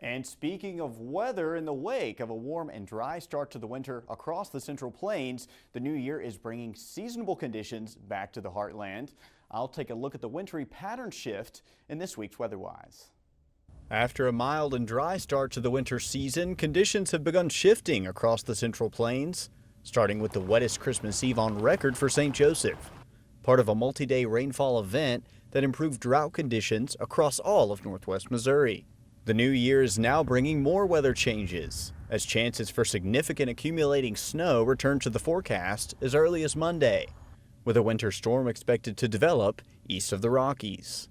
And speaking of weather, in the wake of a warm and dry start to the winter across the Central Plains, the new year is bringing seasonable conditions back to the heartland. I'll take a look at the wintry pattern shift in this week's WeatherWise. After a mild and dry start to the winter season, conditions have begun shifting across the Central Plains, starting with the wettest Christmas Eve on record for St. Joseph, part of a multi-day rainfall event that improved drought conditions across all of northwest Missouri. The new year is now bringing more weather changes, as chances for significant accumulating snow return to the forecast as early as Monday, with a winter storm expected to develop east of the Rockies.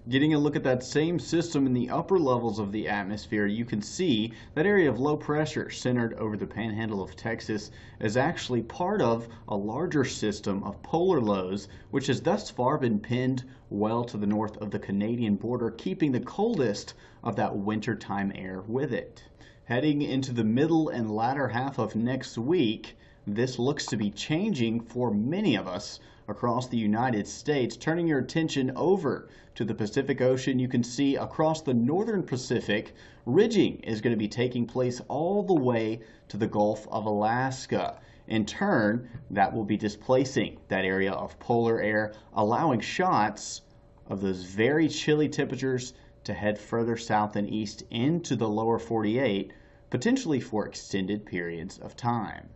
Getting a look at that same system in the upper levels of the atmosphere, you can see that area of low pressure centered over the panhandle of Texas is actually part of a larger system of polar lows, which has thus far been pinned well to the north of the Canadian border, keeping the coldest of that wintertime air with it. Heading into the middle and latter half of next week, this looks to be changing for many of us across the United States. Turning your attention over to the Pacific Ocean, you can see across the northern Pacific, ridging is going to be taking place all the way to the Gulf of Alaska. In turn, that will be displacing that area of polar air, allowing shots of those very chilly temperatures to head further south and east into the lower 48, potentially for extended periods of time.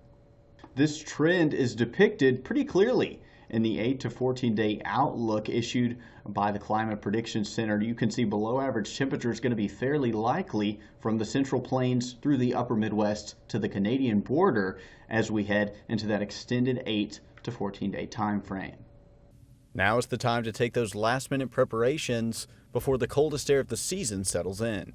This trend is depicted pretty clearly in the 8 to 14 day outlook issued by the Climate Prediction Center. You can see below average temperature is going to be fairly likely from the Central Plains through the upper Midwest to the Canadian border as we head into that extended 8 to 14 day time frame. Now is the time to take those last minute preparations before the coldest air of the season settles in.